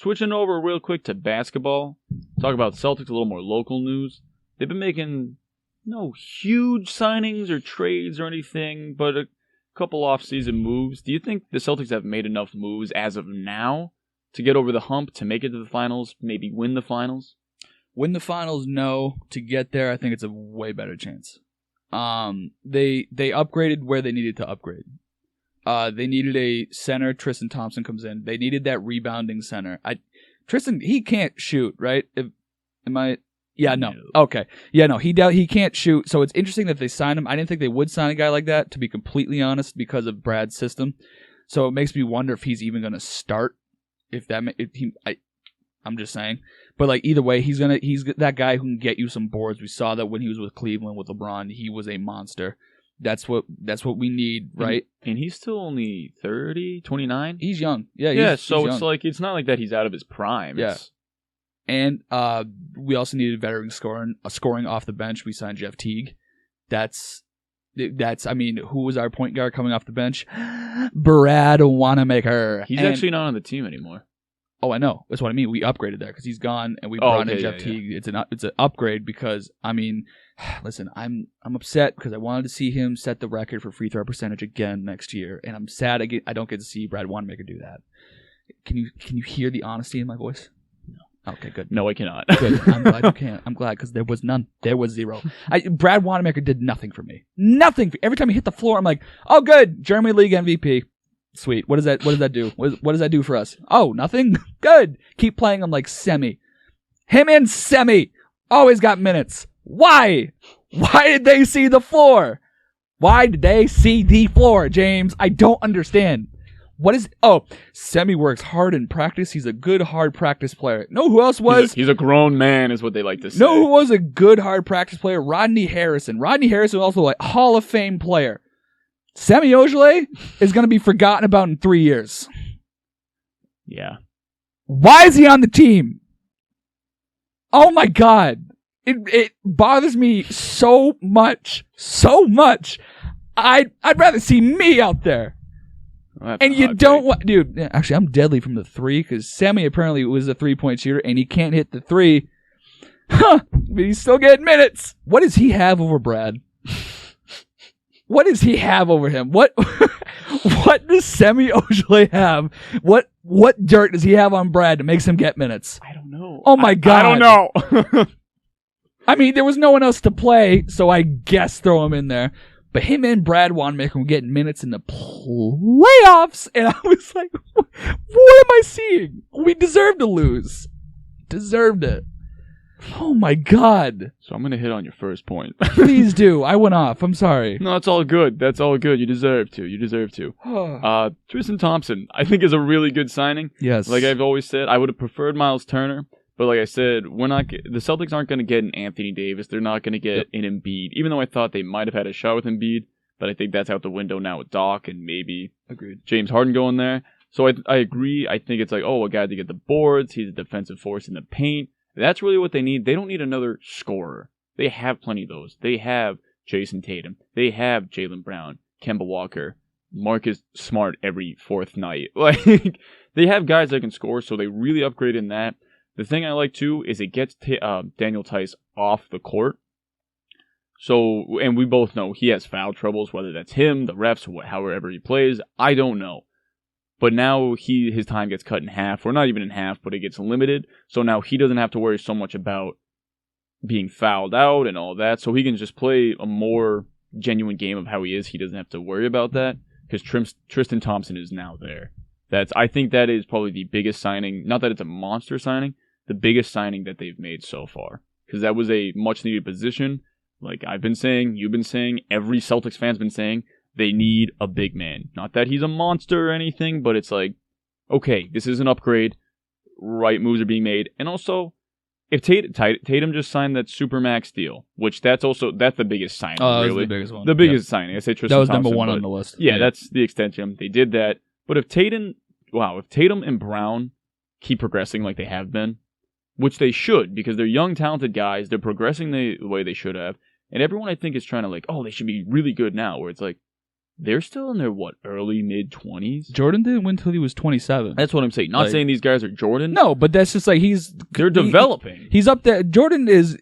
Switching over real quick to basketball. Talk about Celtics, a little more local news. They've been making no huge signings or trades or anything, but a couple off-season moves. Do you think the Celtics have made enough moves as of now to get over the hump, to make it to the finals, maybe win the finals? Win the finals, no. To get there, I think it's a way better chance. They upgraded where they needed to upgrade. They needed a center. Tristan Thompson comes in. They needed that rebounding center. Tristan, he can't shoot, right? Yeah, no. Okay. Yeah, no, he can't shoot. So it's interesting that they signed him. I didn't think they would sign a guy like that, to be completely honest, because of Brad's system. So it makes me wonder if he's even going to start. I'm just saying. But like either way, he's that guy who can get you some boards. We saw that when he was with Cleveland with LeBron, he was a monster. That's what we need, right? And he's still only 30, 29? He's young. Yeah, so he's it's young. like it's not like that he's out of his prime. Yeah. And we also needed veteran scoring off the bench. We signed Jeff Teague. That's I mean, who was our point guard coming off the bench? Brad Wanamaker. He's actually not on the team anymore. Oh, I know. That's what I mean. We upgraded there because he's gone, and we brought in Jeff Teague. Yeah. It's an upgrade because, I mean, listen, I'm upset because I wanted to see him set the record for free throw percentage again next year, and I'm sad I don't get to see Brad Wanamaker do that. Can you hear the honesty in my voice? No. Okay, good. No, I cannot. Good. I'm glad you can't. I'm glad because there was none. There was zero. Brad Wanamaker did nothing for me. Nothing. Every time he hit the floor, I'm like, oh, good. Germany League MVP. Sweet. What does that do? What does that do for us? Oh, nothing? Good. Keep playing him like Semi. Him and Semi always got minutes. Why? Why did they see the floor? Why did they see the floor, James? I don't understand. Semi works hard in practice. He's a good hard practice player. Know who else was? He's a grown man is what they like to say. Know who was a good hard practice player? Rodney Harrison. Rodney Harrison was also like Hall of Fame player. Semi Ojeleye is going to be forgotten about in 3 years. Yeah. Why is he on the team? Oh my God. It bothers me so much. So much. I'd rather see me out there. And you don't want... Dude, actually, I'm deadly from the three because Semi apparently was a three-point shooter and he can't hit the three. Huh. But he's still getting minutes. What does he have over Brad? What does he have over him? What does Semi Ojeleye have? What dirt does he have on Brad that makes him get minutes? I don't know. Oh my God. I don't know. I mean, there was no one else to play, so I guess throw him in there. But him and Brad Wanamaker were getting minutes in the playoffs, and I was like, what am I seeing? We deserved to lose. Deserved it. Oh my God. So I'm going to hit on your first point. Please do. I went off. I'm sorry. No, that's all good. That's all good. You deserve to. Tristan Thompson, I think, is a really good signing. Yes. Like I've always said, I would have preferred Miles Turner. But like I said, the Celtics aren't going to get an Anthony Davis. They're not going to get an Embiid. Even though I thought they might have had a shot with Embiid. But I think that's out the window now with Doc and maybe James Harden going there. So I agree. I think it's like, a guy to get the boards. He's a defensive force in the paint. That's really what they need. They don't need another scorer. They have plenty of those. They have Jason Tatum. They have Jaylen Brown, Kemba Walker, Marcus Smart every fourth night. Like they have guys that can score, so they really upgrade in that. The thing I like too is it gets Daniel Tice off the court. So, and we both know he has foul troubles, whether that's him, the refs, however he plays. I don't know. But now his time gets cut in half, or not even in half, but it gets limited. So now he doesn't have to worry so much about being fouled out and all that. So he can just play a more genuine game of how he is. He doesn't have to worry about that because Tristan Thompson is now there. I think that is probably the biggest signing. Not that it's a monster signing, the biggest signing that they've made so far. Because that was a much needed position. Like I've been saying, you've been saying, every Celtics fan's been saying. They need a big man. Not that he's a monster or anything, but it's like, okay, this is an upgrade. Right moves are being made. And also, if Tatum just signed that Supermax deal, which that's the biggest signing, really. The biggest one. The biggest signing. I say Tristan That was Thompson, number one on the list. Yeah, that's the extension. They did that. But if Tatum and Brown keep progressing like they have been, which they should, because they're young, talented guys, they're progressing the way they should have. And everyone, I think, is trying to they should be really good now, where it's like, they're still in their, early, mid-20s? Jordan didn't win until he was 27. That's what I'm saying. Not saying these guys are Jordan. No, but that's just like they're developing. He's up there. Jordan is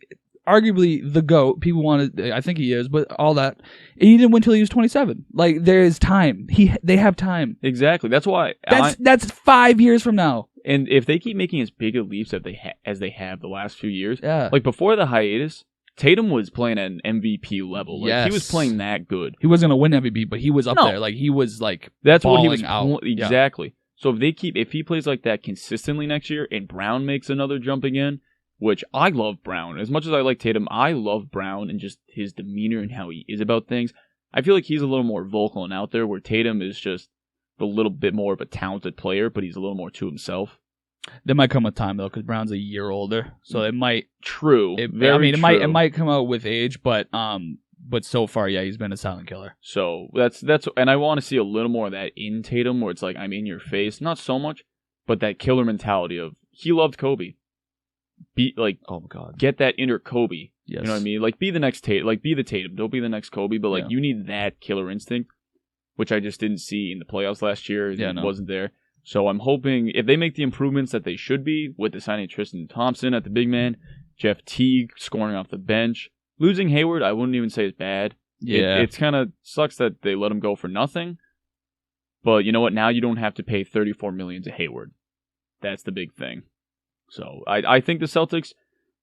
arguably the GOAT. People I think he is, but all that. He didn't win until he was 27. Like, there is time. They have time. Exactly. That's why. That's 5 years from now. And if they keep making as big a leaps as they have the last few years, yeah. Like before the hiatus, Tatum was playing at an MVP level. Like, he was playing that good. He wasn't going to win MVP, but he was up there. Like, he was like that's what he was out. Exactly. Yeah. So if he plays like that consistently next year, and Brown makes another jump again, which I love Brown as much as I like Tatum. I love Brown and just his demeanor and how he is about things. I feel like he's a little more vocal and out there, where Tatum is just a little bit more of a talented player, but he's a little more to himself. There might come a time though, because Brown's a year older, so it might. True. It might come out with age, but so far, yeah, he's been a silent killer. So that's, and I want to see a little more of that in Tatum, where it's like, I'm in your face, not so much, but that killer mentality of he loved Kobe. Be like, oh my God, get that inner Kobe. Yes. You know what I mean? Like, be the next Tatum. Like, be the Tatum. Don't be the next Kobe, but you need that killer instinct, which I just didn't see in the playoffs last year. It wasn't there. So I'm hoping if they make the improvements that they should be with the signing of Tristan Thompson at the big man, Jeff Teague scoring off the bench, losing Hayward, I wouldn't even say is bad. Yeah, it's kind of sucks that they let him go for nothing. But you know what? Now you don't have to pay $34 million to Hayward. That's the big thing. So I think the Celtics,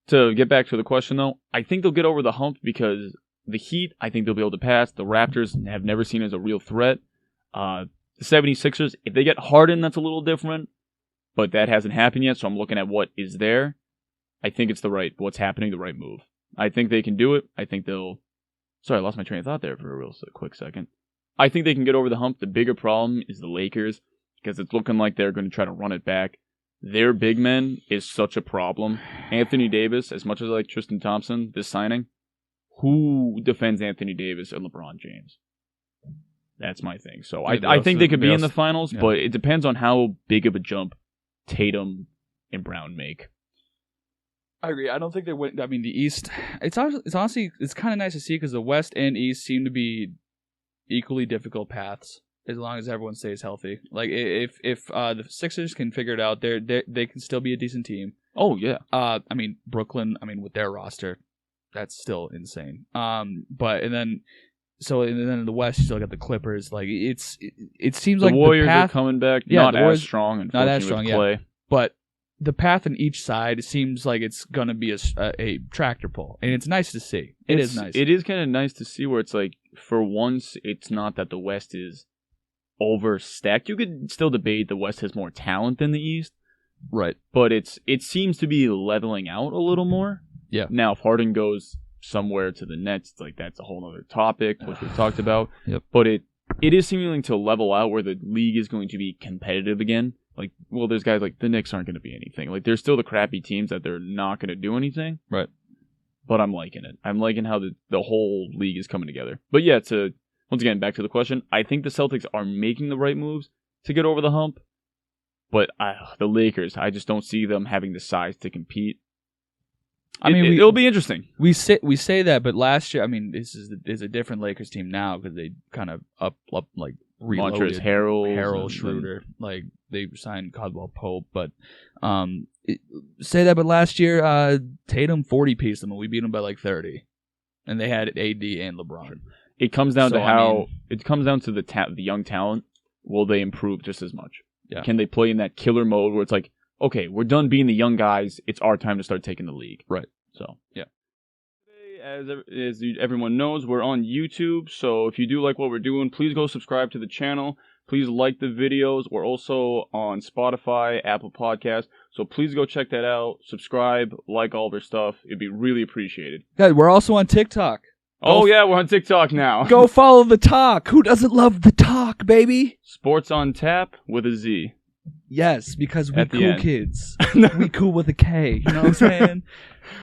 to get back to the question though, I think they'll get over the hump because the Heat, I think they'll be able to pass. The Raptors have never seen as a real threat. The 76ers, if they get Harden, that's a little different, but that hasn't happened yet, so I'm looking at what is there. I think it's what's happening, the right move. I think they can do it. I think they'll... Sorry, I lost my train of thought there for a real quick second. I think they can get over the hump. The bigger problem is the Lakers, because it's looking like they're going to try to run it back. Their big men is such a problem. Anthony Davis, as much as I like Tristan Thompson, this signing, who defends Anthony Davis and LeBron James? That's my thing. So I think they could be in the finals, but it depends on how big of a jump Tatum and Brown make. I agree. I don't think they went. I mean, the East. It's honestly kind of nice to see because the West and East seem to be equally difficult paths as long as everyone stays healthy. Like if the Sixers can figure it out, they can still be a decent team. Oh yeah. I mean Brooklyn. I mean with their roster, that's still insane. But and then in the West, you still got the Clippers. Like it seems like the Warriors the path, are coming back. Not as strong, not as strong. Clay. Yeah. But the path on each side seems like it's gonna be a tractor pull, and it's nice to see. It is nice. It is kind of nice to see where it's like for once, it's not that the West is overstacked. You could still debate the West has more talent than the East, right? But it seems to be leveling out a little more. Yeah. Now, if Harden goes somewhere to the Nets, it's like that's a whole other topic, which we've talked about. Yep. But it is seeming to level out where the league is going to be competitive again. Like, well, there's guys like the Knicks aren't going to be anything. Like, there's still the crappy teams that they're not going to do anything. Right. But I'm liking it. I'm liking how the whole league is coming together. But yeah, once again, back to the question, I think the Celtics are making the right moves to get over the hump. But the Lakers, I just don't see them having the size to compete. It'll be interesting. We say that, but last year, I mean, this is a different Lakers team now because they kind of up like reloaded Harrell, Schroeder, like they signed Caldwell Pope. But say that, but last year, Tatum 40-pieced them, and we beat them by like 30, and they had AD and LeBron. It comes down to it comes down to the young talent. Will they improve just as much? Yeah. Can they play in that killer mode where it's like, okay, we're done being the young guys. It's our time to start taking the league. Right. So, yeah. Today, as everyone knows, we're on YouTube. So if you do like what we're doing, please go subscribe to the channel. Please like the videos. We're also on Spotify, Apple Podcasts. So please go check that out. Subscribe, like all of our stuff. It'd be really appreciated. Guys, we're also on TikTok. Yeah, we're on TikTok now. Go follow the talk. Who doesn't love the talk, baby? Sportz On Tap with a Z. Yes, because we cool kids. We cool with a K. You know what I'm saying?